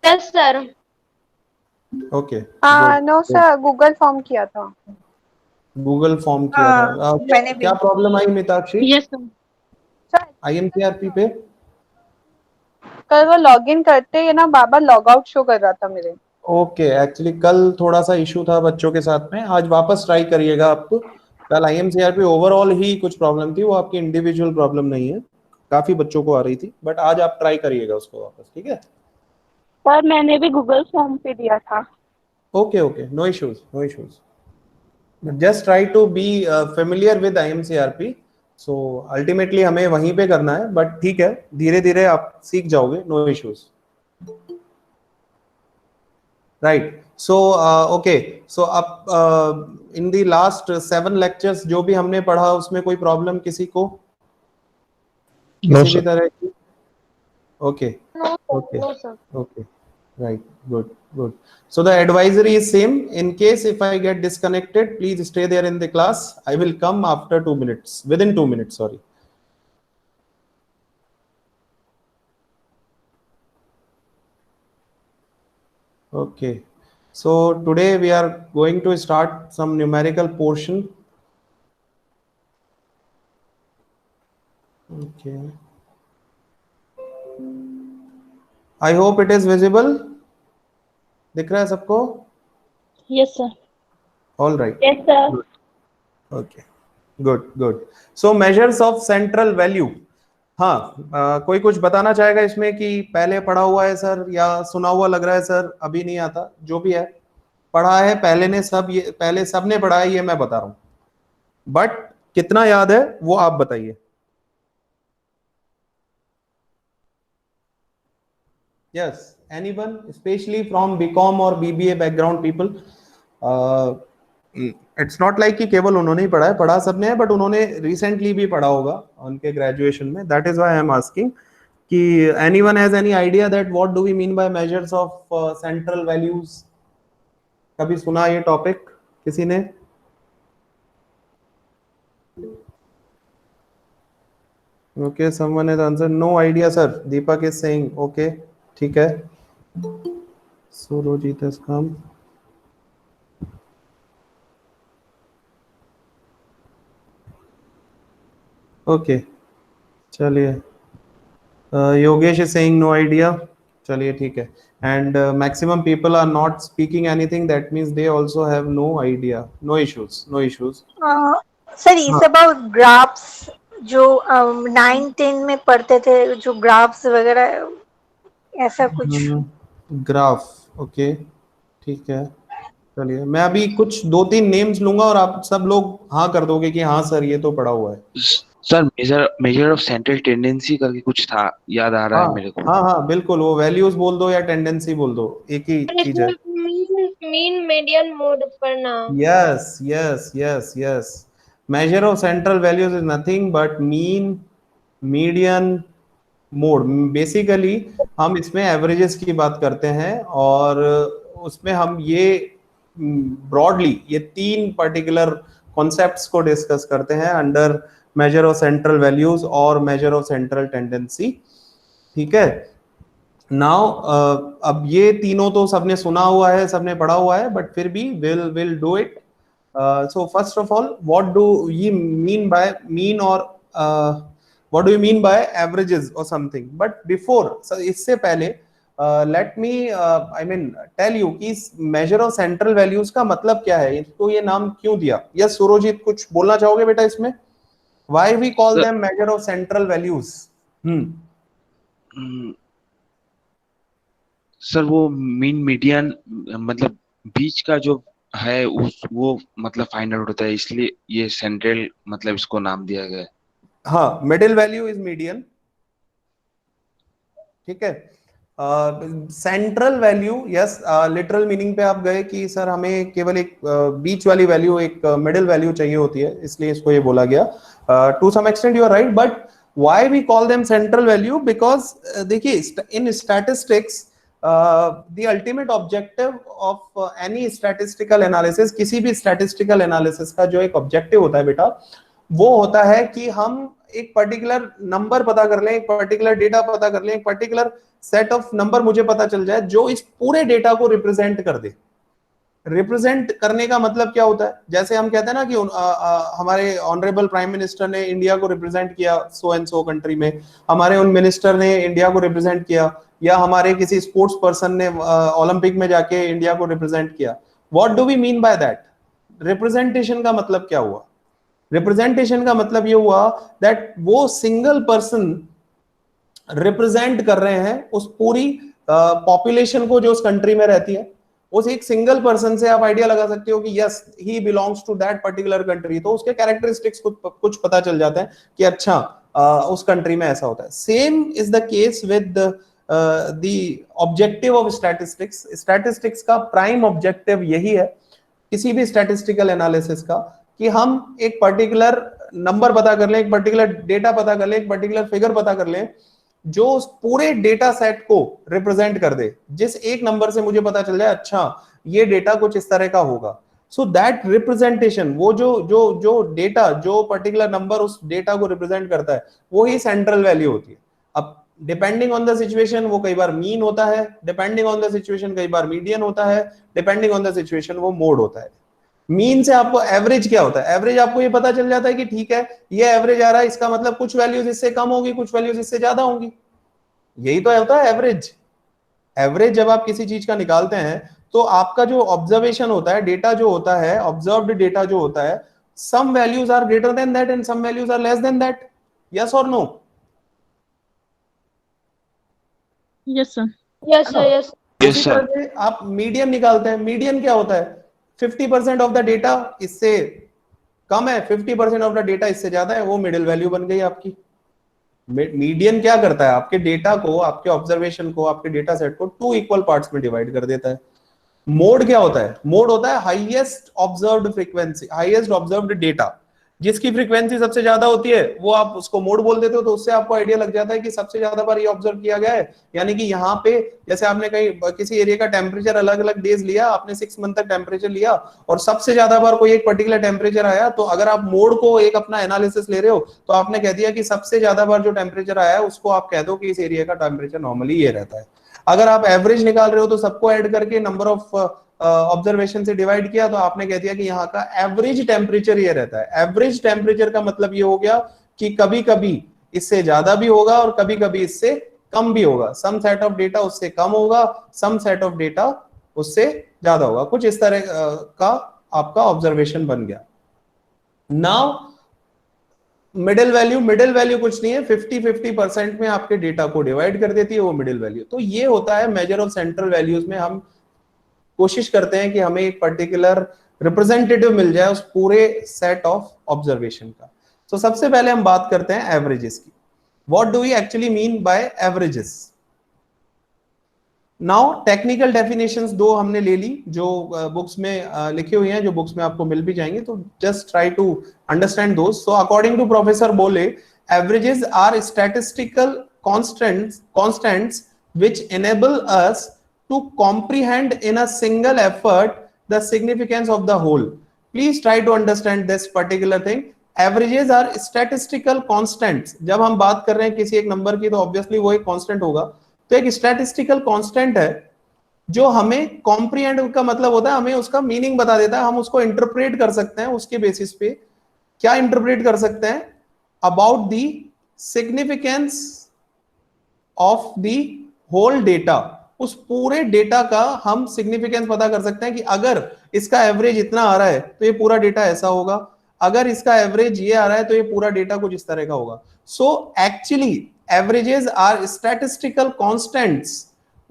Yes sir. Okay no sir, Google form किया था। Google form किया था। मैंने भी। क्या प्रॉब्लम आई मीताक्षी यस सर। IMCRP पे? कल वो लॉगिन करते ही ना बाबा लॉग आउट शो कर रहा था मेरे। ओके, एक्चुअली कल थोड़ा सा इशू था बच्चों के साथ में, आज वापस ट्राई करिएगा आप। कल IMCRP ओवरऑल ही कुछ प्रॉब्लम थी, वो आपकी इंडिविजुअल प्रॉब्लम नहीं है, काफी बच्चों को आ रही थी, बट आज आप ट्राई करिएगा उसको वापस, ठीक है? सर मैंने भी गूगल फॉर्म पे दिया था। Okay okay, no issues no issues, just try to be familiar with IMCRP। So ultimately हमें वहीं पे करना है, बट ठीक है, धीरे धीरे आप सीख जाओगे, no issues. Right, so okay, so अब इन दी लास्ट 7 लेक्चर्स जो भी हमने पढ़ा उसमें कोई प्रॉब्लम किसी को, किसी भी तरह की? Okay okay okay, right, good. So the advisory is same. In case if I get disconnected, please stay there in the class. I will come after 2 minutes, within 2 minutes, sorry. Okay, so today we are going to start some numerical portion. Okay, I hope it is visible. दिख रहा है सबको? Yes sir. All right. Yes sir. Okay, good. So measures of central value. हाँ, कोई कुछ बताना चाहेगा इसमें कि पहले पढ़ा हुआ है सर या सुना हुआ लग रहा है सर, अभी नहीं आता? जो भी है पढ़ा है पहले ने सब, ये पहले सबने पढ़ा है, ये मैं बता रहा हूं, बट कितना याद है वो आप बताइए। Yes, anyone specially from BCom और BBA background people? It's not like कि केवल उन्होंने ही पढ़ा है, पढ़ा सबने है, बट उन्होंने रिसेंटली भी पढ़ा होगा उनके ग्रेजुएशन में, that is why I am asking कि anyone has any idea that what do we mean by measures of central values? कभी सुना ये टॉपिक किसी ने? Okay, someone has answered no idea sir. Deepak is saying okay, ठीक है. Surojit has come. Okay, चलिए. Yogesh is saying no idea. चलिए ठीक है. And maximum people are not speaking anything. That means they also have no idea. No issues. Sir it's about graphs, जो 9-10 में पढ़ते थे, जो ग्राफ्स वगैरह ऐसा कुछ। ग्राफ, ओके ठीक है. चलिए मैं अभी कुछ 2-3 नेम्स लूंगा और आप सब लोग हाँ कर दोगे कि हाँ सर ये तो पढ़ा हुआ है. Sir measure of central tendency करके कुछ था, याद आ रहा है मेरे को. हाँ बिल्कुल, वो वैल्यूज बोल दो या टेंडेंसी बोल दो, एक ही चीज है. मीन मीडियन मोड पढ़ना. Yes. Measure of central values is nothing but mean, median, mode. Basically हम इसमें एवरेजेस की बात करते हैं और उसमें हम ये ब्रॉडली ये 3 पर्टिकुलर कॉन्सेप्ट्स को डिस्कस करते हैं under measure of central values और मेजर ऑफ सेंट्रल टेंडेंसी. ठीक है. नाउ अब ये तीनों तो सबने सुना हुआ है, सबने पढ़ा हुआ है, बट फिर भी will do it. So first of all, what do you mean by mean और what do you mean by averages or something? But before, so इससे पहले let me I mean tell you कि measure of central values का मतलब क्या है, इसको ये नाम क्यों दिया? यस सुरोजीत, कुछ बोलना चाहोगे बेटा इसमें? Why we call them measure of central values? Sir वो मीन मीडियन मतलब बीच का जो है वो मतलब फाइंड आउट होता है, इसलिए ये सेंट्रल मतलब इसको नाम दिया गया है. हाँ, मिडिल वैल्यू इज मीडियन. ठीक है. Central value, yes, literal meaning पे आप गए कि सर हमें केवल एक बीच वाली वैल्यू, एक मिडिल वैल्यू चाहिए होती है, इसलिए इसको ये बोला गया. To some extent you are right, but why we call them central value? Because देखिए in statistics the ultimate objective of any statistical analysis, किसी भी statistical analysis का जो एक objective होता है बेटा, वो होता है कि हम एक पर्टिकुलर नंबर पता कर लें, एक पर्टिकुलर डेटा पता कर लें, एक पर्टिकुलर सेट ऑफ नंबर मुझे पता चल जाए जो इस पूरे डेटा को रिप्रेजेंट कर दे। रिप्रेजेंट करने का मतलब क्या होता है? जैसे हम कहते हैं ना कि हमारे ऑनरेबल प्राइम मिनिस्टर ने इंडिया को रिप्रेजेंट किया सो एंड सो कंट्री में, हमारे उन मिनिस्टर ने इंडिया को रिप्रेजेंट किया, या हमारे किसी स्पोर्ट्स पर्सन ने ओलंपिक में जाके इंडिया को रिप्रेजेंट किया। What do we mean by that? Representation का मतलब क्या हुआ? रिप्रेजेंटेशन का मतलब ये हुआ दैट वो सिंगल पर्सन रिप्रेजेंट कर रहे हैं उस पूरी पॉपुलेशन को जो उस कंट्री में रहती है। उस एक सिंगल पर्सन से आप आइडिया लगा सकते हो कि yes he belongs to that particular country, तो उसके कैरेक्टरिस्टिक्स कुछ पता चल जाता है कि अच्छा उस कंट्री में ऐसा होता है। Same is the case with the objective of statistics. Statistics का प्राइम ऑब्जेक्टिव यही है किसी भी स्टैटिस्टिकल एनालिसिस का, कि हम एक पर्टिकुलर नंबर पता कर लें, एक पर्टिकुलर डेटा पता कर लें, एक पर्टिकुलर फिगर पता कर लें जो उस पूरे डेटा सेट को रिप्रेजेंट कर दे। जिस एक नंबर से मुझे पता चल जाए अच्छा ये डेटा कुछ इस तरह का होगा, सो दैट रिप्रेजेंटेशन, वो जो जो जो डेटा, जो पर्टिकुलर नंबर उस डेटा को रिप्रेजेंट करता है, वो ही सेंट्रल वैल्यू होती है। अब डिपेंडिंग ऑन द सिचुएशन वो कई बार मीन होता है, डिपेंडिंग ऑन द सिचुएशन कई बार मीडियन होता है, डिपेंडिंग ऑन द सिचुएशन वो मोड होता है। मीन से आपको एवरेज क्या होता है? एवरेज आपको ये पता चल जाता है कि ठीक है ये एवरेज आ रहा है, इसका मतलब कुछ वैल्यूज इससे कम होगी, कुछ वैल्यूज इससे ज्यादा होंगी। यही तो होता है एवरेज। एवरेज जब आप किसी चीज का निकालते हैं तो आपका जो ऑब्जर्वेशन होता है, डेटा जो होता है, ऑब्जर्व्ड डेटा जो होता है, some values are greater than that and some values are less than that. Yes और no? Yes sir. Yes, sir. Yes. Yes sir. से आप मीडियन निकालते हैं। मीडियन क्या होता है? 50% ऑफ द डेटा इससे कम है, 50% ऑफ द डेटा इससे ज्यादा है, वो मिडिल वैल्यू बन गई आपकी। मीडियन क्या करता है? आपके डेटा को, आपके ऑब्जर्वेशन को, आपके डेटा सेट को 2 इक्वल पार्ट्स में डिवाइड कर देता है। मोड क्या होता है? मोड होता है highest observed frequency, highest observed data. जिसकी फ्रीक्वेंसी सबसे ज्यादा होती है वो आप उसको मोड बोल देते हो, तो उससे आपको आइडिया लग जाता है कि सबसे ज्यादा बार ये ऑब्जर्व किया गया है। यानी कि यहाँ पे जैसे आपने कहीं किसी एरिया का टेम्परेचर अलग अलग डेज लिया, आपने 6 मंथ तक टेम्परेचर लिया और सबसे ज्यादा बार कोई एक पर्टिकुलर टेम्परेचर आया, तो अगर आप मोड को एक अपना एनालिसिस ले रहे हो तो आपने कह दिया कि सबसे ज्यादा बार जो टेम्परेचर आया है उसको आप कह दो कि इस एरिया का टेम्परेचर नॉर्मली ये रहता है। अगर आप एवरेज निकाल रहे हो तो सबको ऐड करके नंबर ऑफ ऑब्जर्वेशन से डिवाइड किया तो आपने कह दिया कि यहाँ का एवरेज टेम्परेचर ये रहता है। एवरेज टेम्परेचर का मतलब ये हो गया कि कभी कभी इससे ज्यादा भी होगा और कभी कभी इससे कम भी होगा। सम सेट ऑफ डेटा उससे कम होगा, सम सेट ऑफ डेटा उससे ज्यादा होगा। कुछ इस तरह का आपका ऑब्जर्वेशन बन गया। Now middle value, middle value कुछ नहीं है, 50-50% में आपके डेटा को डिवाइड कर देती है वो मिडिल वैल्यू। तो ये होता है मेजर ऑफ सेंट्रल वैल्यूज में। हम कोशिश करते हैं कि हमें एक पर्टिकुलर रिप्रेजेंटेटिव मिल जाए उस पूरे सेट ऑफ ऑब्जर्वेशन का। तो सबसे पहले हम बात करते हैं एवरेजेस की। What do we actually mean by averages? Now technical definitions 2 हमने ले ली जो बुक्स में लिखी हुई हैं, जो बुक्स में आपको मिल भी जाएंगे, तो just try to understand those. So according to professor बोले, averages are statistical constants which enable us to comprehend in a single effort the significance of the whole. Please try to understand this particular thing. Averages are statistical constants. जब हम बात कर रहे हैं किसी एक number की तो ऑब्वियसली वो एक कांस्टेंट होगा। तो एक स्टैटिस्टिकल कांस्टेंट है जो हमें कॉम्प्रीहेंड का मतलब होता है, हमें उसका मीनिंग बता देता है, हम उसको इंटरप्रेट कर सकते हैं। उसके बेसिस पे क्या इंटरप्रेट कर सकते हैं? About the significance of the whole data. उस पूरे डेटा का हम सिग्निफिकेंस पता कर सकते हैं कि अगर इसका एवरेज इतना आ रहा है तो ये पूरा डेटा ऐसा होगा, अगर इसका एवरेज ये आ रहा है तो ये पूरा डेटा कुछ इस तरह का होगा। So actually averages are statistical constants.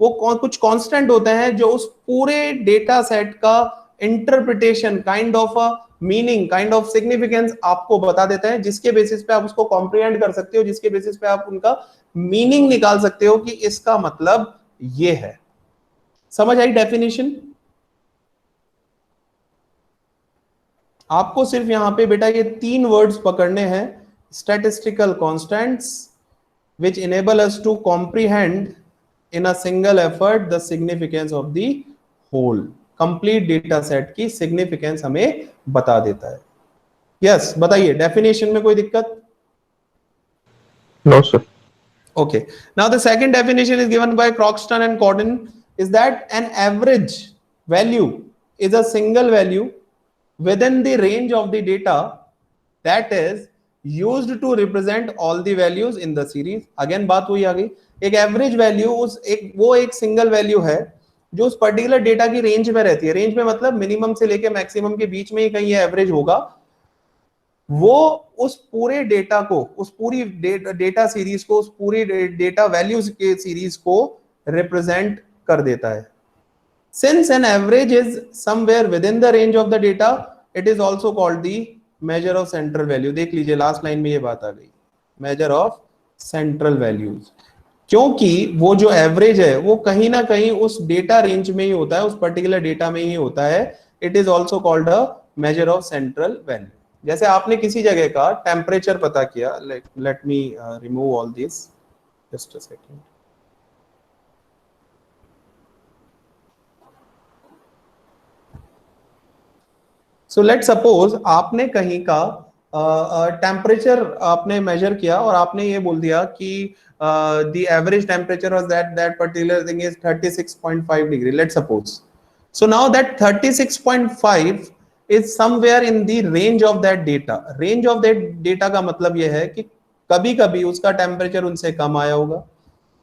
वो कुछ कांस्टेंट होते हैं जो उस पूरे डेटा सेट का interpretation, kind of a meaning, kind of significance आपको बता देते हैं, जिसके बेसिस पे आप उसको कॉम्प्रिहेंड कर सकते हो, जिसके बेसिस पे आप उनका मीनिंग निकाल सकते हो कि इसका मतलब ये है। समझ आई डेफिनेशन? आपको सिर्फ यहां पे बेटा ये 3 वर्ड्स पकड़ने हैं, statistical constants which enable us to comprehend in a single effort the significance of the whole. Complete data set की सिग्निफिकेंस हमें बता देता है। यस, बताइए डेफिनेशन में कोई दिक्कत? No, sir. Okay. Now the second definition is given by Croxton and Cordon is that an average value is a single value within the range of the data that is used to represent all the values in the series. Again बात हुई आ गई, एक average value वो एक single value है जो उस particular data की रेंज में रहती है. रेंज में मतलब मिनिमम से लेके मैक्सिमम के बीच में ही कहीं ये एवरेज होगा. वो उस पूरे डेटा को, उस पूरी डेटा सीरीज को, उस पूरी डेटा वैल्यूज के सीरीज को रिप्रेजेंट कर देता है. Since an average is somewhere within the range of the data, it is also called the measure of central value. देख लीजिए लास्ट लाइन में ये बात आ गई, measure of central values. क्योंकि वो जो एवरेज है वो कहीं ना कहीं उस डेटा रेंज में ही होता है, उस पर्टिकुलर डेटा में ही होता है. It is also called a measure of central value. जैसे आपने किसी जगह का टेम्परेचर पता किया, let me remove all this, just a second. So let suppose आपने कहीं का टेम्परेचर आपने मेजर किया और आपने ये बोल दिया कि the average temperature was that particular thing is 36.5 degree, let's suppose. So now that 36.5 is somewhere in the range of that data. Range of that data का मतलब ये है कि कभी कभी उसका टेम्परेचर उनसे कम आया होगा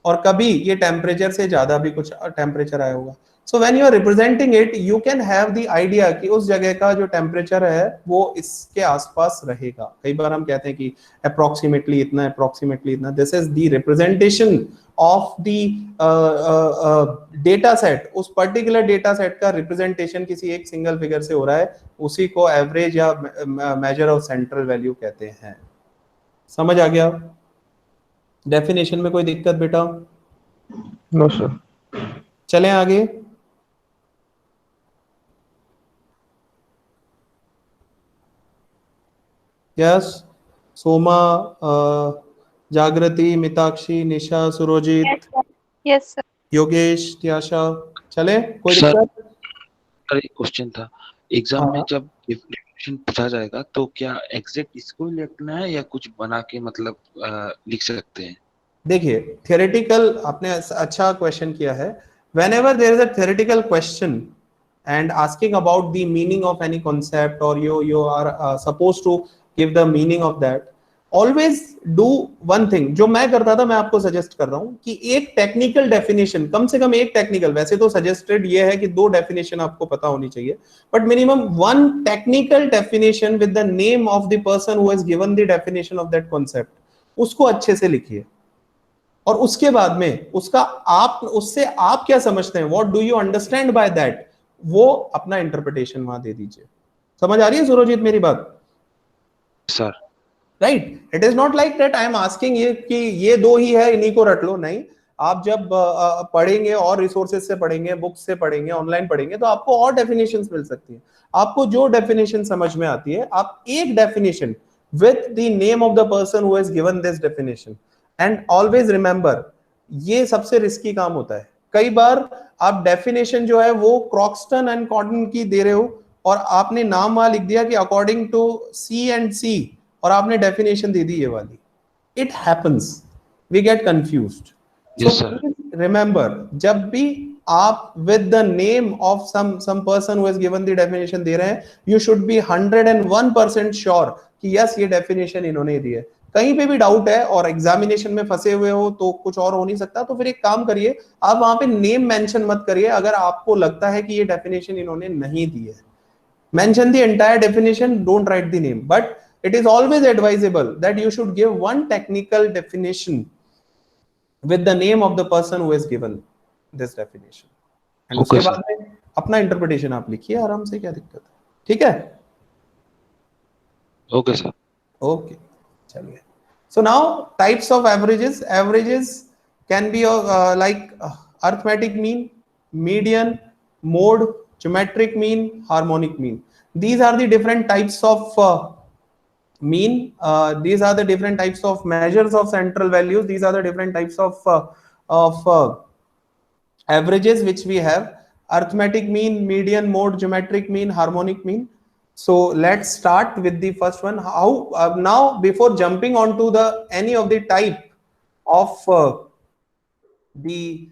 और कभी ये टेम्परेचर से ज्यादा भी कुछ टेम्परेचर आया होगा. So when you are representing it, you can have the idea कि उस जगह का जो टेम्परेचर है वो इसके आसपास रहेगा. कई बार हम कहते हैं कि approximately इतना. This is the representation of the data set. उस particular data set का representation किसी एक single figure से हो रहा है, उसी को average या measure of central value कहते हैं. समझ आ गया? Definition में कोई दिक्कत बेटा? No, sir. चलें आगे. यस, सोमा, जागृति, मिताक्षी, निशा, सुरोजित, Yes, sir. योगेश, त्याशा, चले कोई सर, दिक्कत? सर एक क्वेश्चन था, एग्जाम में जब डेफिनेशन पूछा जाएगा तो क्या एग्जैक्ट इसको ही लिखना है या कुछ बना के मतलब लिख सकते हैं? देखिए थियोरेटिकल, आपने अच्छा क्वेश्चन किया है. whenever there is a theoretical question and asking about the meaning of any concept or you are supposed to give the meaning of that, always do one thing. जो मैं करता था मैं आपको सजेस्ट कर रहा हूं कि एक टेक्निकल डेफिनेशन, कम से कम एक टेक्निकल, वैसे तो सजेस्टेड ये है कि 2 डेफिनेशन आपको पता होनी चाहिए, but minimum 1 technical definition with the name of the person who has given the definition of that concept, उसको अच्छे से लिखिए. और उसके बाद में उसका उससे आप क्या समझते हैं, what do you understand by that, वो अपना इंटरप्रिटेशन वहां दे दीजिए. समझ आ रही है सुरोजित मेरी बात? Sir right. It is not like that I am asking ये कि ये 2 ही है इन्हीं को रट लो. नहीं, आप जब पढ़ेंगे और रिसोर्सेज से पढ़ेंगे, बुक्स से पढ़ेंगे, ऑनलाइन पढ़ेंगे, तो आपको और डेफिनेशंस मिल सकती है. आपको जो डेफिनेशन समझ में आती है, आप एक definition with the name of the person who has given this definition. And always remember, ये सबसे रिस्की काम होता है. कई बार आप डेफिनेशन जो है वो क्रॉक्सटन एंड कॉर्डन की दे रहे हो और आपने नाम वहां लिख दिया कि according to C and C, और आपने डेफिनेशन दे दी ये वाली. It happens, we get confused. Yes, sir. Remember, जब भी आप with the name of some person who has given the definition दे रहे हैं, यू शुड बी 101% श्योर कि यस ये डेफिनेशन इन्होंने दी है. कहीं पे भी डाउट है और एग्जामिनेशन में फंसे हुए हो तो कुछ और हो नहीं सकता, तो फिर एक काम करिए, आप वहां पे नेम मेंशन मत करिए. अगर आपको लगता है कि ये डेफिनेशन इन्होंने नहीं दी है, mention the entire definition, don't write the name. But it is always advisable that you should give one technical definition with the name of the person who has given this definition. And Okay, उसके बाद में अपना interpretation आप लिखिए आराम से, क्या दिक्कत है? ठीक है? Okay sir. Okay, चलिए. So now types of averages. Averages can be like arithmetic mean, median, mode, geometric mean, harmonic mean. These are the different types of mean. These are the different types of measures of central values. These are the different types of averages which we have: arithmetic mean, median, mode, geometric mean, harmonic mean. So let's start with the first one. How now, before jumping on to the any of the type, of the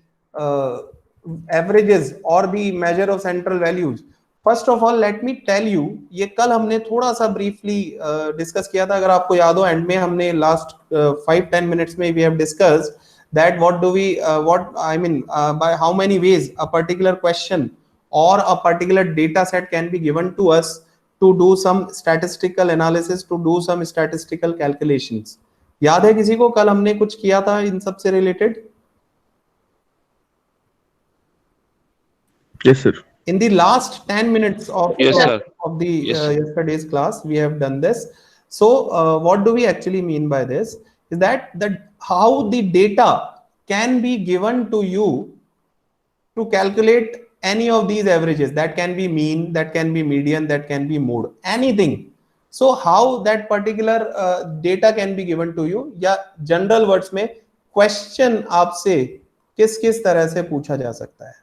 averages or the measure of central values, first of all let me tell you, ये कल हमने थोड़ा सा briefly discuss किया था, अगर आपको याद हो एंड में हमने last 5-10 minutes में we have discussed that what do we what I mean by how many ways a particular question or a particular data set can be given to us to do some statistical analysis, to do some statistical calculations. याद है किसी को कल हमने कुछ किया था इन सब से related? Yes, sir. In the last 10 minutes of Yes, sir. of the Yes, sir. yesterday's class we have done this. So what do we actually mean by this is that how the data can be given to you to calculate any of these averages. That can be mean, that can be median, that can be mode, anything. So how that particular data can be given to you, या general words में question आपसे किस किस तरह से पूछा जा सकता है?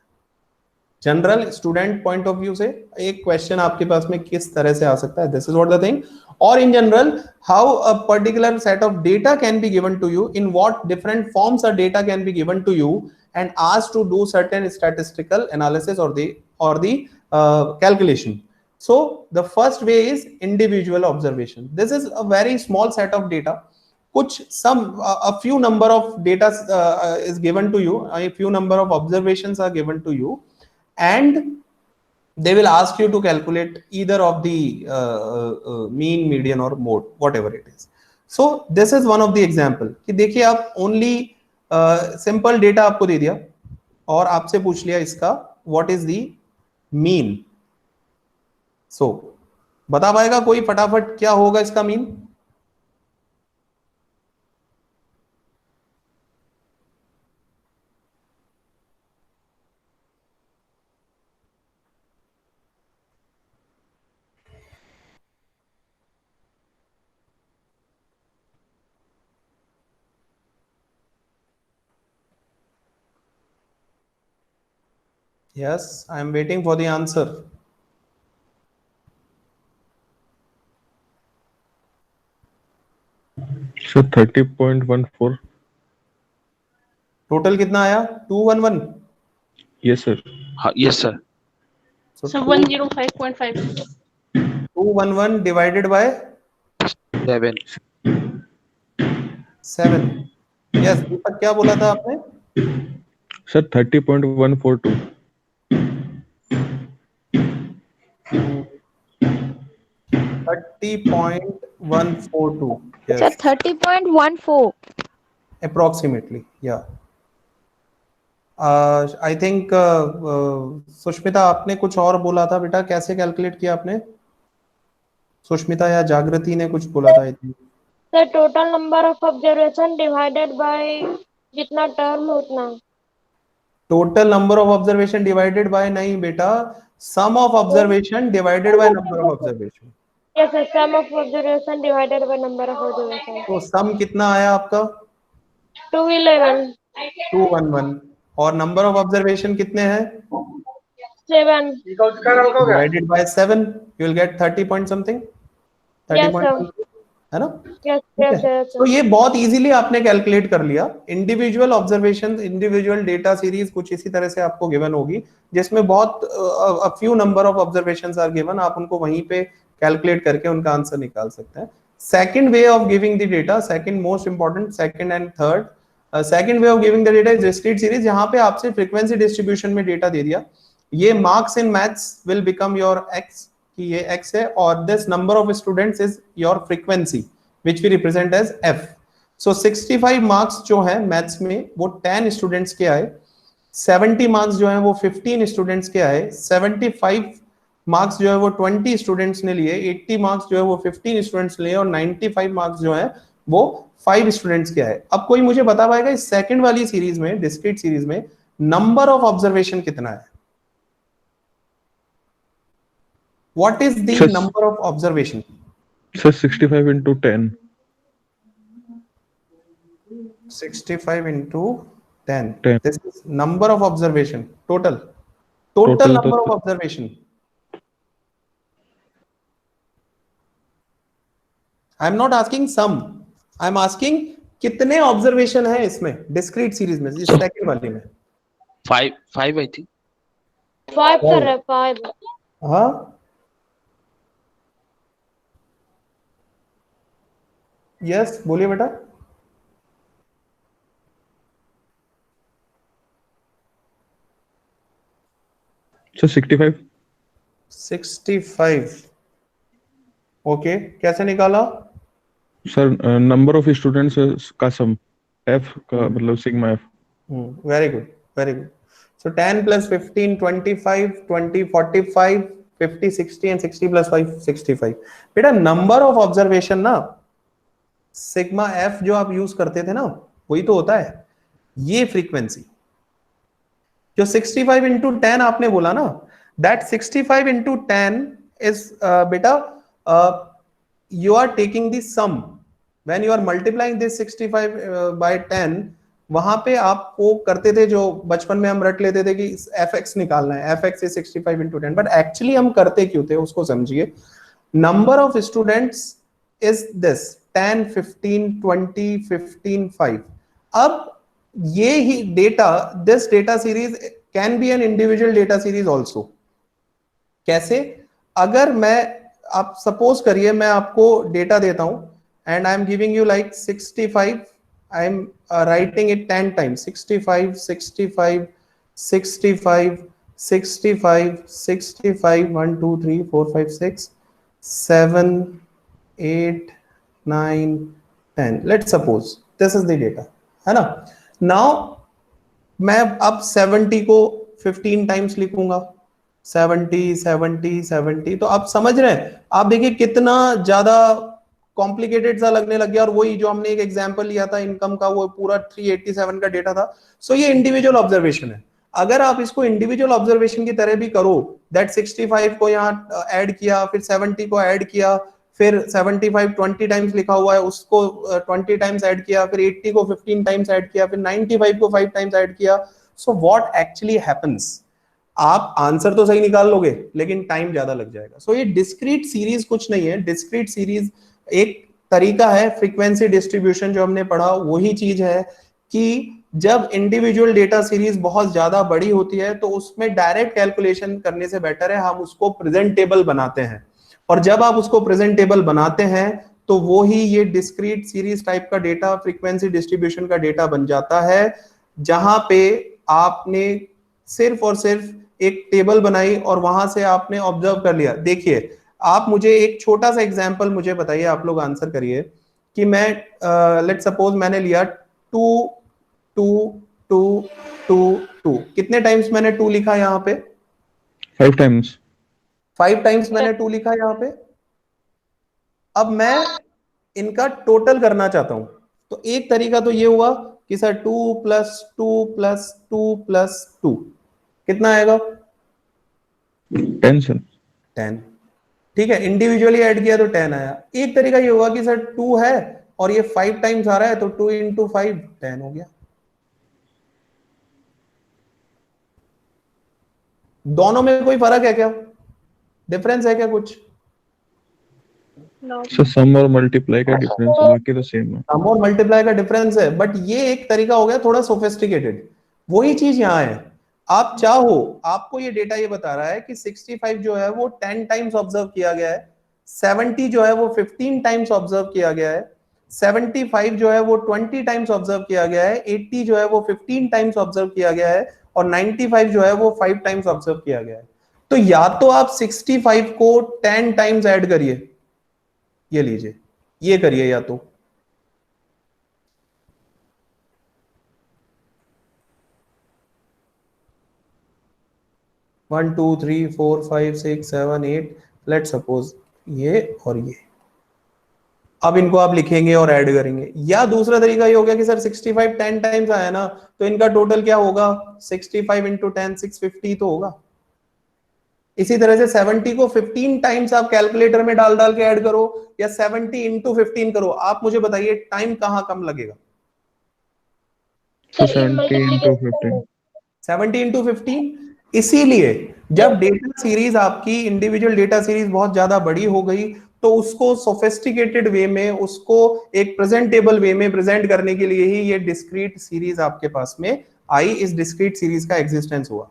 General student point of view से एक क्वेश्चन आपके पास में किस तरह से आ सकता है, this is what the thing. और in general how a particular set of data can be given to you, in what different forms a data can be given to you and asked to do certain statistical analysis or the calculation. So the first way is individual observation. This is a very small set of data. A few number of data is given to you, a few number of observations are given to you, and they will ask you to calculate either of the mean, median or mode, whatever it is. So this is one of the example कि देखिए आप only simple data आपको दे दिया और आपसे पूछ लिया इसका व्हाट इज द मीन. सो बता पाएगा कोई फटाफट क्या होगा इसका mean? Yes, I am waiting for the answer. So 30.14. Total कितना आया? 211. Yes, sir. Yes, sir. So 105.5. 211 divided by 7. 7. Yes, दीपक क्या बोला था आपने? Sir, 30.142. 30.142. Yes. Sir, 30.14. Approximately, yeah. I think Sushmita आपने कुछ और बोला था बेटा, कैसे कैलकुलेट किया आपने? सुष्मिता या जागृति ने कुछ बोला था. Sir total number of observation divided by जितना टर्म उतना. Total number of observation divided by नहीं बेटा, sum of observation divided by number of observation. Yes sir, sum of observation divided by number of observation. तो sum कितना आया आपका? 211. 211. और number of observation कितने हैं? 7. Divided by 7 you will get 30 point something. 30 point है ना? Yes yes. तो ये बहुत इजीली आपने कैलकुलेट कर लिया. Individual observation, individual data series कुछ इसी तरह से आपको गिवन होगी, जिसमें बहुत a few number of observations are given. आप उनको वहीं पे कैलकुलेट करके उनका आंसर निकाल सकते हैं. Second way of giving the data, second most important, second and third, second way of giving the data is discrete series. यहाँ पे आपसे फ्रीक्वेंसी डिस्ट्रीब्यूशन में डेटा दे दिया. ये marks in maths will become your X, कि ये x है, और this number of students is your frequency which we represent as f. So 65 marks जो है मैथ्स में वो 10 स्टूडेंट्स के आए, 70 मार्क्स जो है वो 15 स्टूडेंट्स के आए, 75 मार्क्स जो है वो 20 स्टूडेंट्स ने लिए, 80 मार्क्स जो है वो 15 स्टूडेंट्स लिए, और 95 मार्क्स जो है वो 5 स्टूडेंट्स के आए. अब कोई मुझे बता पाएगा इस सेकंड वाली सीरीज में, डिस्क्रीट सीरीज में, नंबर ऑफ ऑब्जर्वेशन कितना है? What is the number of observation? Sir, 65 into 10. 65 into 10. 10. This is number of observation. Total number of observation. I'm not asking sum. I'm asking कितने observation है इसमें discrete series में, इस second वाली में? 5 I think 5 कर रहे हैं, 5। हाँ, यस बोलिए बेटा। सर 65। 65 ओके, कैसे निकाला? सर नंबर ऑफ स्टूडेंट्स का सम, एफ का मतलब sigma F. Very good, very good. So 10 plus 15 25, 20 45, 50 60 and 60 plus 5 65। बेटा नंबर ऑफ ऑब्जर्वेशन ना सिग्मा एफ जो आप यूज करते थे ना वही तो होता है। ये फ्रीक्वेंसी जो 65 into 10 आपने बोला ना, दैट 65 into 10 इज बेटा you are taking the sum when you are multiplying this 65 by 10। वहां पे आप वो करते थे जो बचपन में हम रट लेते थे कि fx निकालना है, fx is 65 into 10, but actually हम करते क्यों थे उसको समझिए। Number of students is this 10 15 20 15 5। अब ये ही data, this data series can be an individual data series also. कैसे? अगर मैं, आप सपोज करिए मैं आपको डेटा देता हूं and I am giving you like 65, I am writing it 10 times, 65 65 65 65 65 1 2 3 4 5 6 7 8 9 10, let's suppose this is the data, है ना। नाउ मैं अब 70 को 15 टाइम्स लिखूंगा, 70 70 70। तो आप समझ रहे हैं, आप देखिए कितना ज्यादा कॉम्प्लिकेटेड सा लगने लग गया। और वही जो हमने एक एग्जांपल लिया था इनकम का, वो पूरा 387 का डेटा था। सो ये इंडिविजुअल ऑब्जर्वेशन है। अगर आप इसको इंडिविजुअल ऑब्जर्वेशन की तरह भी करो, दैट 65 को यहाँ ऐड किया, फिर 70 को ऐड किया, फिर 75 20 टाइम्स लिखा हुआ है उसको 20 टाइम्स ऐड किया, फिर 80 को 15 टाइम्स ऐड किया, फिर 95 को 5 टाइम्स ऐड किया। सो व्हाट एक्चुअली हैपेंस, आप आंसर तो सही निकाल लोगे लेकिन टाइम ज्यादा लग जाएगा। सो ये डिस्क्रीट सीरीज कुछ नहीं है। डिस्क्रीट सीरीज एक तरीका है, फ्रीक्वेंसी डिस्ट्रीब्यूशन जो हमने पढ़ा वही चीज है कि जब इंडिविजुअल डेटा सीरीज बहुत ज्यादा बड़ी होती है तो उसमें डायरेक्ट कैलकुलेशन करने से बेटर है हम उसको प्रेजेंटेबल बनाते हैं। और जब आप उसको प्रेजेंटेबल बनाते हैं तो वो ही ये डिस्क्रीट सीरीज टाइप का डेटा, फ्रीक्वेंसी डिस्ट्रीब्यूशन का डेटा बन जाता है, जहां पे आपने सिर्फ और सिर्फ एक टेबल बनाई और वहां से आपने ऑब्जर्व कर लिया। देखिए आप मुझे एक छोटा सा एग्जांपल मुझे बताइए, आप लोग आंसर करिए कि मैं लेट्स सपोज मैंने लिया 2 2 2 2 2, कितने टाइम्स मैंने 2 लिखा यहाँ पे? 5 टाइम्स। 5 टाइम्स मैंने 2 लिखा यहाँ पे। अब मैं इनका टोटल करना चाहता हूं। तो एक तरीका तो ये हुआ कि सर 2 + 2 + 2 + 2 कितना आएगा? 10 सर। 10। ठीक है, इंडिविजुअली ऐड किया तो 10 आया। एक तरीका ये हुआ कि सर 2 है और ये 5 टाइम्स आ रहा है तो 2 × 5 10 हो गया। दोनों में कोई फर्क है क्या? डिफरेंस है क्या कुछ? सर सम और मल्टीप्लाई का डिफरेंस है, बाकी तो सेम है। सम और मल्टीप्लाई का डिफरेंस है, बट ये एक तरीका हो गया थोड़ा सोफिस्टिकेटेड। वही चीज यहाँ है। आप चाहो, आपको ये डेटा ये बता रहा है कि 65 जो है वो 10 टाइम्स ऑब्जर्व किया गया है, 70 जो है वो 15 टाइम्स ऑब्जर्व किया गया है, 75 जो है वो 20 टाइम्स ऑब्जर्व किया गया है, 80 जो है वो 15 टाइम्स ऑब्जर्व किया गया है और 95 जो है वो 5 टाइम्स ऑब्जर्व किया गया है। तो या तो आप 65 को 10 टाइम्स ऐड करिए, ये लीजिए, ये करिए, या तो one two three four five six seven eight, let suppose ये और ये। अब इनको आप लिखेंगे और ऐड करेंगे। या दूसरा तरीका ये हो गया कि सर 65 10 टाइम्स आया ना, तो इनका टोटल क्या होगा? 65 × 10 650 तो होगा। इसी तरह से 70 को 15 टाइम्स आप कैलकुलेटर में डाल के ऐड करो या 70 × 15 करो। आप मुझे बताइए टाइम कहां कम लगेगा? 70 × 15। 70 × 15। इसीलिए जब डेटा सीरीज आपकी इंडिविजुअल डेटा सीरीज बहुत ज्यादा बड़ी हो गई तो उसको सोफिस्टिकेटेड वे में, उसको एक प्रेजेंटेबल वे में प्रेजेंट करने के लिए ही ये डिस्क्रीट सीरीज आपके पास में आई, इस डिस्क्रीट सीरीज का एग्जिस्टेंस हुआ।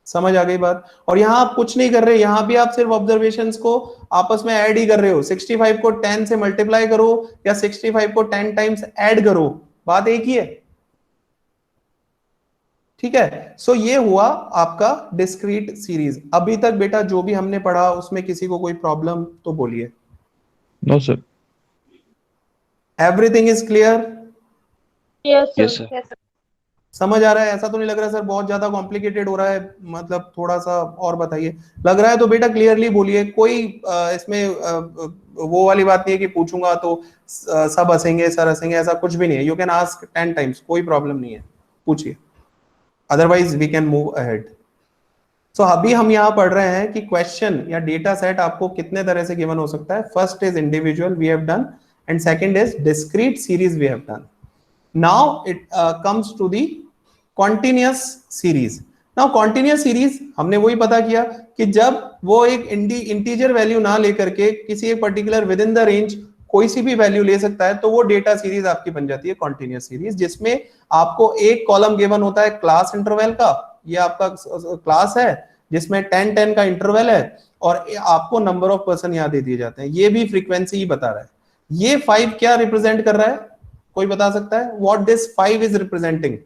समझ आ गई बात? और यहां आप कुछ नहीं कर रहे, यहां भी आप सिर्फ ऑब्जर्वेशंस को आपस में ऐड ही कर रहे हो। 65 को 10 से मल्टीप्लाई करो या 65 को 10 टाइम्स ऐड करो, बात एक ही है। ठीक है, सो ये हुआ आपका डिस्क्रीट सीरीज। अभी तक बेटा जो भी हमने पढ़ा उसमें किसी को कोई प्रॉब्लम तो बोलिए। No sir. Everything is clear? Yes yes sir. Sir. समझ आ रहा है? ऐसा तो नहीं लग रहा सर बहुत ज्यादा कॉम्प्लिकेटेड हो रहा है, मतलब थोड़ा सा और बताइए। लग रहा है तो बेटा क्लियरली बोलिए, कोई इसमें वो वाली बात नहीं है कि पूछूंगा तो सब हंसेंगे सर हंसेंगे, ऐसा कुछ भी नहीं है। यू कैन आस्क 10 टाइम्स, कोई प्रॉब्लम नहीं है, पूछिए, otherwise we can move ahead. So अभी हम यहाँ पढ़ रहे हैं कि क्वेश्चन या डेटा सेट आपको कितने तरह से गिवन हो सकता है। First is individual, we have done, and second is discrete series, we have done. Now it comes to the continuous series. Now continuous series हमने वही पता किया कि जब वो एक इंटीजर वैल्यू ना लेकर के किसी एक particular with in the range कोई सी भी वैल्यू ले सकता है, तो वो डेटा सीरीज आपकी बन जाती है कॉन्टिन्यूअस सीरीज, जिसमें आपको एक कॉलम गिवन होता है क्लास इंटरवल का। ये आपका क्लास है जिसमें 10-10 का इंटरवल है, और आपको नंबर ऑफ पर्सन यहाँ दे दिए जाते हैं। ये भी फ्रीक्वेंसी ही बता रहा है। ये 5 क्या रिप्रेजेंट कर रहा है, कोई बता सकता है? What this 5 is representing?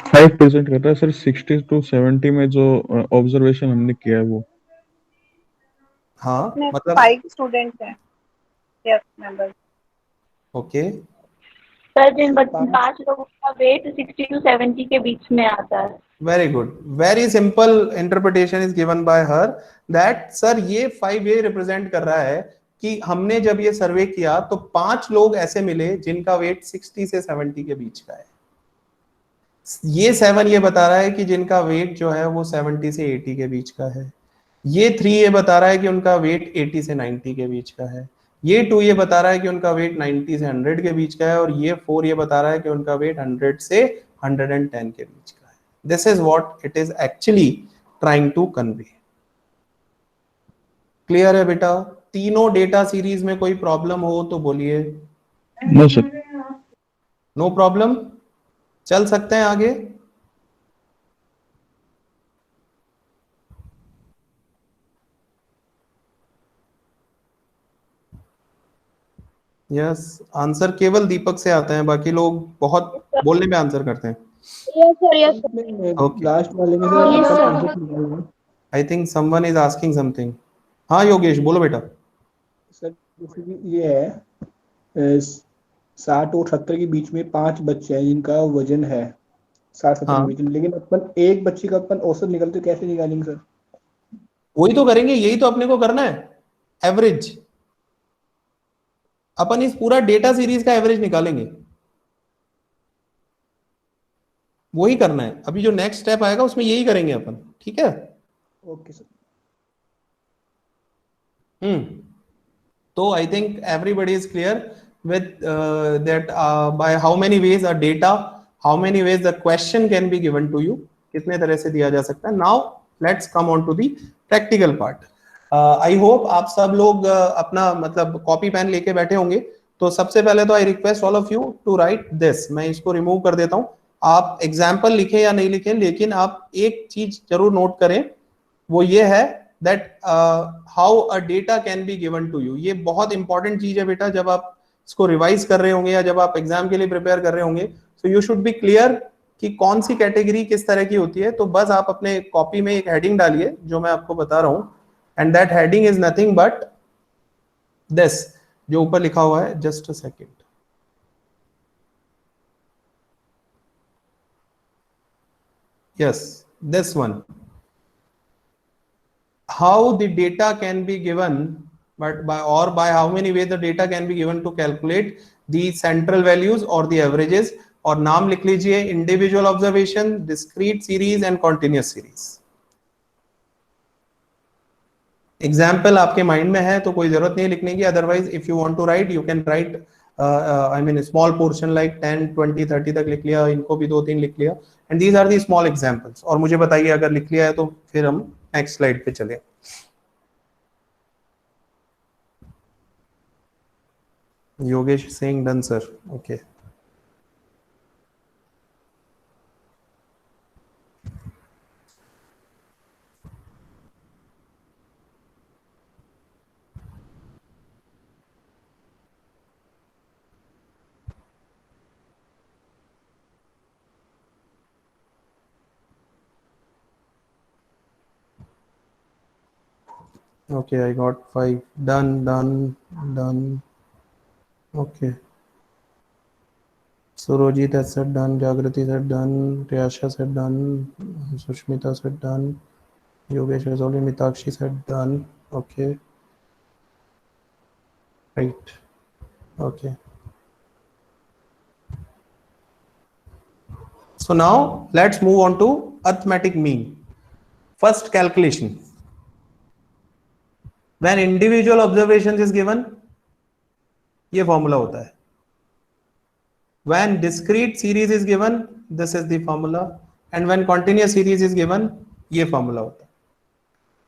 5 present करता है सर 60 to 70 में जो ऑब्जर्वेशन हमने किया है वो। हाँ मतलब 5 स्टूडेंट हैं, यस मेंबर। ओके, सर जिन 5 लोगों का वेट 60 to 70 के बीच में आता है। Very good, very simple interpretation is given by her that sir ये 5 ये रिप्रेजेंट कर रहा है कि हमने जब ये सर्वे किया तो 5 लोग ऐसे मिले जिनका वेट 60 से 70 के बीच का है। ये 7 ये बता रहा है कि जिनका वेट जो है वो 70 से 80 के बीच का है। ये 3 ये बता रहा है कि उनका वेट 80 से 90 के बीच का है। ये 2 ये बता रहा है कि उनका वेट 90 से 100 के बीच का है। और ये 4 ये बता रहा है कि उनका वेट 100 से 110 के बीच का है। This is what it is actually trying to convey. Clear है बेटा? तीनों डेटा सीरीज में कोई प्रॉब्लम हो तो बोलिए। No sir. नो प्रॉब्लम, चल सकते हैं आगे। यस, आंसर केवल दीपक से आते हैं, बाकी लोग बहुत बोलने में आंसर करते हैं। Yes sir, yes sir. Okay, last वाले में Yes, सर sir. कॉन्सेप्ट निकालना है। I think someone is asking something. हाँ योगेश बोलो बेटा। सर जैसे कि ये है 60 और 70 के बीच में 5 बच्चे हैं जिनका वजन है 60-70 हाँ। के बीच में, लेकिन अपन एक बच्चे का अपन औसत निकालते कैसे निकालेंगे सर? वही तो करेंगे, यही तो अपने को करना है, एवरेज। अपन इस पूरा डेटा सीरीज का एवरेज निकालेंगे, वही करना है। अभी जो नेक्स्ट स्टेप आएगा उसमें यही करेंगे अपन, ठीक है? Okay sir. तो I think everybody is clear with that by how many ways a data, how many ways the question can be given to you, कितने तरह से दिया जा सकता है। Now let's come on to the practical part. I hope आप सब लोग अपना मतलब कॉपी पेन लेके बैठे होंगे। तो सबसे पहले तो I request all of you to write this. मैं इसको रिमूव कर देता हूँ। आप एग्जाम्पल लिखें या नहीं लिखें, लेकिन आप एक चीज जरूर नोट करें, वो ये है that how a data can be given to you. ये बहुत इंपॉर्टेंट चीज है बेटा, जब आप इसको रिवाइज कर रहे होंगे या जब आप एग्जाम के लिए प्रिपेयर कर रहे होंगे, so you should B clear कि कौन सी कैटेगरी किस तरह की होती है। तो बस आप अपने कॉपी में एक हेडिंग डालिए जो मैं आपको बता रहा हूं, and that heading is nothing but this, जो ऊपर लिखा हुआ है। Just a second, yes this one, how the data can be given, but by how many ways the data can be given to calculate the central values or the averages। और नाम लिख लीजिए, individual observation, discrete series and continuous series. Example आपके mind में है तो कोई जरूरत नहीं लिखने की, otherwise if you want to write you can write I mean small portion like 10, 20, 30 तक लिख लिया, इनको भी 2-3 लिख लिया, and these are the small examples. और मुझे बताइए अगर लिख लिया है तो फिर हम नेक्स्ट स्लाइड पे चले। Yogesh is saying done, sir. Okay. Okay, I got 5. Done, done, done. Okay. Surojit has said done. Jagrati said done. Priyasha said done. Sushmita said done. Yogesh has already. Mitakshi said done. Okay. Right. Okay. So now let's move on to arithmetic mean. First calculation. When individual observations is given, ये formula होता है. When discrete series is given, this is the formula. And when continuous series is given, ये formula होता है.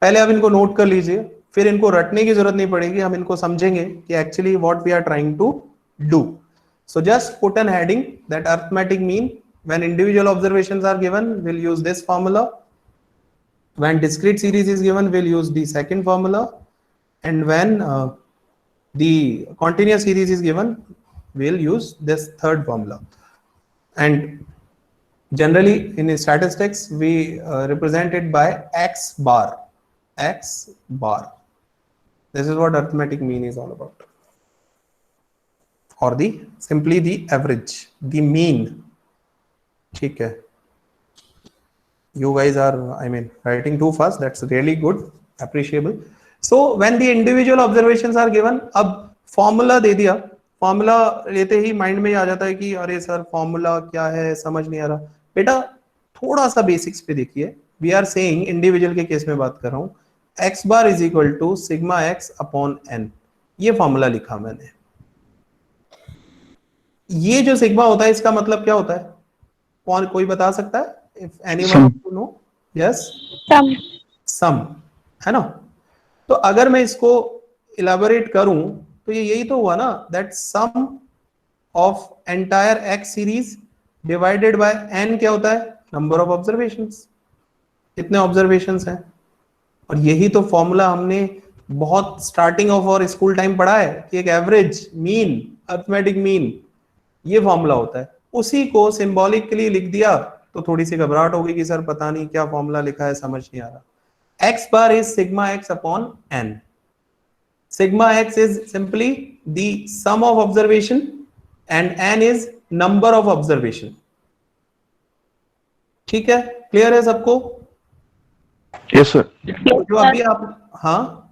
पहले आप इनको note कर लीजिए, फिर इनको रटने की जरूरत नहीं पड़ेगी, हम इनको समझेंगे कि actually what we are trying to do. So just put an heading that arithmetic mean. When individual observations are given, we'll use this formula. When discrete series is given, we'll use the second formula. And when the continuous series is given, we'll use this third formula. And generally in statistics, we represent it by X bar. X bar. This is what arithmetic mean is all about. Or simply the average, the mean. ठीक है. You guys are, writing too fast. That's really good, appreciable. So when the individual observations are given, अब formula दे दिया, formula लेते ही mind में आ जाता है कि अरे सर formula क्या है, समझ नहीं आ रहा. बेटा थोड़ा सा basics पे देखिए. We are saying individual के केस में बात कर रहा हूँ. X bar is equal to sigma x upon n. ये formula लिखा मैंने. ये जो सिग्मा होता है इसका मतलब क्या होता है? कौन कोई बता सकता है? If anyone wants to know, yes. Sum है ना? तो अगर मैं इसको elaborate करूं तो ये यही तो हुआ ना, that sum of entire x series divided by n क्या होता है? Number of observations. कितने observations हैं? और यही तो फॉर्मूला हमने बहुत स्टार्टिंग ऑफ और स्कूल टाइम पढ़ा है कि एक एवरेज, मीन, अरिथमेटिक मीन, ये फॉर्मूला होता है. उसी को सिंबॉलिकली लिख दिया तो थोड़ी सी घबराहट होगी कि सर पता नहीं क्या फॉर्मूला लिखा है, समझ नहीं आ रहा. x bar is sigma x upon n. Sigma x is simply the sum of observation and n is number of observation. ठीक है, क्लियर है सबको? Yes sir. जो अभी आप, हाँ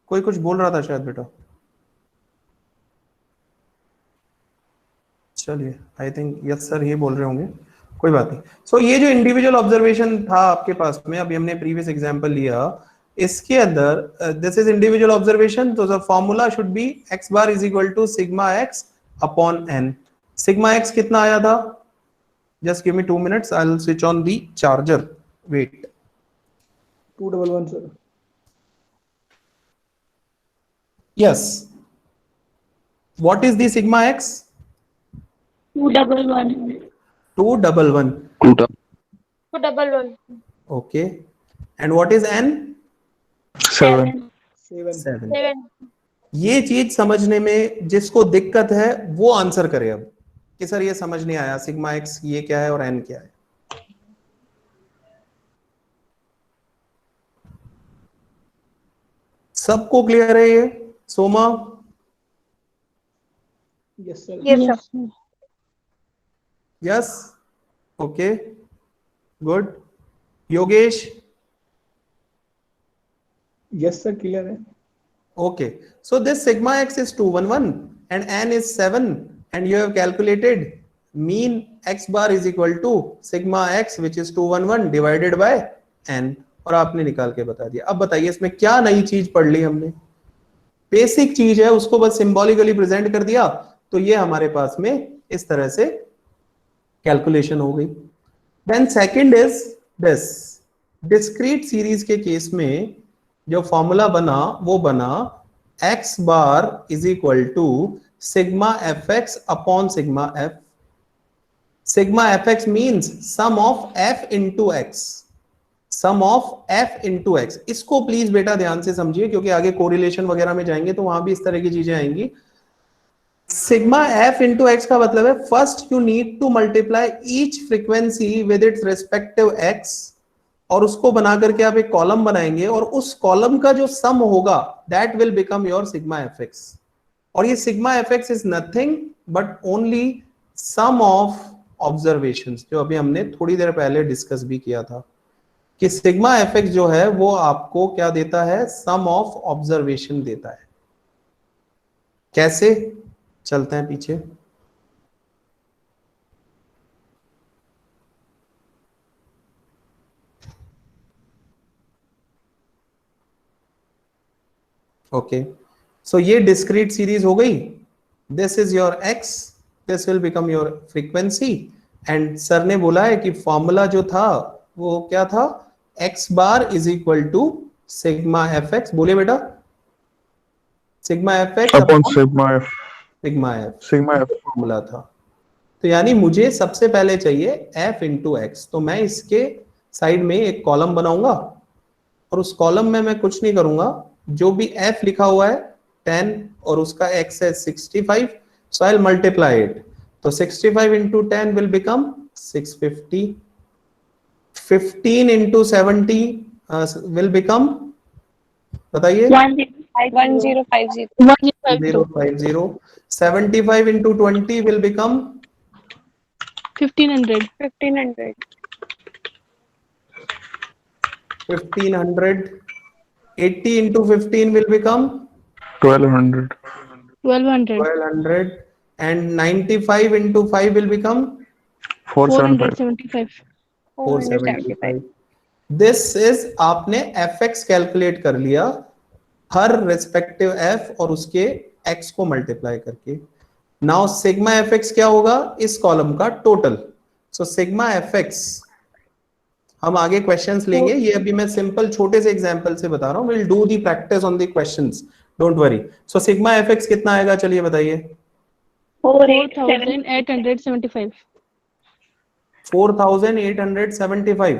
कोई कुछ बोल रहा था शायद बेटा. चलिए, आई थिंक यस सर ये बोल रहे होंगे, कोई बात नहीं. सो ये जो इंडिविजुअल ऑब्जर्वेशन था आपके पास में, अभी हमने प्रीवियस एग्जांपल लिया, इसके अंदर दिस इज इंडिविजुअल ऑब्जर्वेशन, तो the formula should be x bar is equal to sigma x upon n. Sigma x कितना आया था? Just give me 2 minutes, I will switch on the charger. Wait. 211 sir. Yes. What is the sigma x? 211. 211. 211. Okay. And what is n? 7. 7. 7. ये चीज समझने में जिसको दिक्कत है वो आंसर करे अब कि सर ये समझ नहीं आया, सिग्मा एक्स ये क्या है और n क्या है. सबको क्लियर है ये? Soma? Yes sir. Yes, sir. Yes. Okay. Good. Yogesh? Yes sir, clear है. Okay. So this sigma x is 211 and n is 7 and you have calculated mean x bar is equal to sigma x which is 211 divided by n, और आपने निकाल के बता दिया. अब बताइए इसमें क्या नई चीज पढ़ ली हमने? बेसिक चीज है, उसको बस सिंबॉलिकली प्रेजेंट कर दिया तो ये हमारे पास में इस तरह से कैलकुलेशन हो गई. Then second is this discrete series के केस में जो फॉर्मूला बना वो बना x bar is equal to sigma fx upon sigma f. Sigma fx means sum of f into x, sum of f into x. इसको please बेटा ध्यान से समझिए, क्योंकि आगे कोरिलेशन वगैरह में जाएंगे तो वहां भी इस तरह की चीजें आएंगी. सिग्मा f into x का मतलब है first you need to multiply each frequency with its respective x, और उसको बना करके आप एक कॉलम बनाएंगे और उस कॉलम का जो सम होगा that will become your sigma fx. और ये sigma fx is nothing but only sum of observations, जो अभी हमने थोड़ी देर पहले डिस्कस भी किया था कि सिग्मा fx जो है वो आपको क्या देता है, सम ऑफ ऑब्जर्वेशन देता है. कैसे, चलते हैं पीछे. ओके, सो ये डिस्क्रीट सीरीज हो गई. This is your x, this will become your frequency. And sir ने बोला है कि फॉर्मूला जो था वो क्या था, x bar is equal to sigma fx. बोले बेटा, sigma fx upon sigma f. Sigma f formula था. तो यानी मुझे सबसे पहले चाहिए f इंटू एक्स. तो मैं इसके साइड में एक कॉलम बनाऊंगा और उस कॉलम में मैं कुछ नहीं करूंगा, जो भी f लिखा हुआ है 10 और उसका x है 65, so I'll multiply it. तो 65 into 10 will become 650. 15 into 70 will become, बताइए, 1050. 1050. 75 into 20 will become 1500. 1500. 80 into 15 will become 1200. 1200. And 95 into 5 will become 475. 475. This is आपने fx कैलकुलेट कर लिया हर रेस्पेक्टिव f और उसके x को मल्टीप्लाई करके. नाउ सिग्मा fx क्या होगा, इस कॉलम का टोटल. सो सिग्मा fx हम आगे क्वेश्चंस लेंगे, ये अभी मैं सिंपल छोटे से एग्जांपल से बता रहा हूँ. Will do the practice on the questions, don't worry. So sigma fx कितना आएगा, चलिए बताइए. 4875. 4875.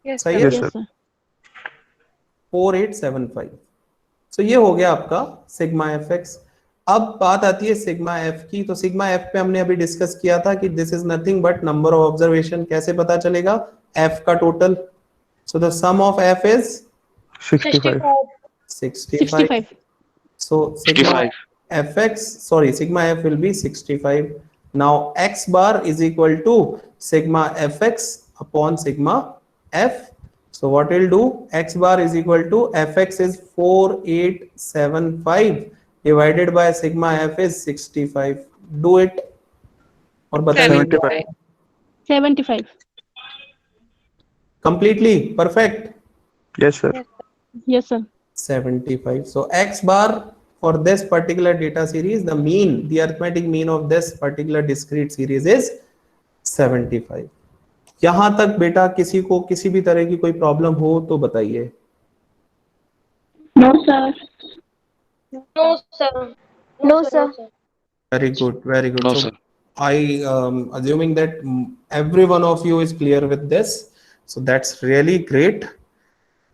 सही है, Yes, sir. 4875. सो ये हो गया आपका सिग्मा fx. अब बात आती है सिग्मा f की. तो सिग्मा f पे हमने अभी डिस्कस किया था कि this is nothing but number of observation. कैसे पता चलेगा, f का total. So the sum of f is 65. 65. So sigma fx, sorry, sigma f will be 65. Now x bar is equal to sigma fx upon sigma f. So what we'll do, x bar is equal to fx is 4875 divided by sigma f is 65. Do it. और बताइए. 75. Completely perfect. Yes, sir. Yes, sir. 75. So x bar for this particular data series, the mean, the arithmetic mean of this particular discrete series is 75. यहां तक बेटा किसी को किसी भी तरह की कोई प्रॉब्लम हो तो बताइए. No, sir. No, sir. No, sir. Very good, very good. No, So sir. I assuming that every one of you is clear with this, so that's really great.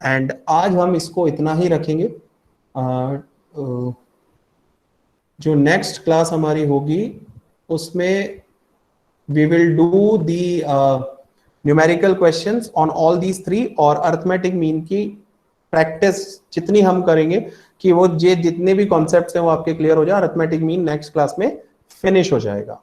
And आज हम इसको इतना ही रखेंगे. जो नेक्स्ट क्लास हमारी होगी उसमें we will do the numerical questions on all these three, और अरिथमेटिक मीन की प्रैक्टिस जितनी हम करेंगे कि वो जितने भी कॉन्सेप्ट्स हैं वो आपके क्लियर हो जाए. अरिथमेटिक मीन नेक्स्ट क्लास में फिनिश हो जाएगा.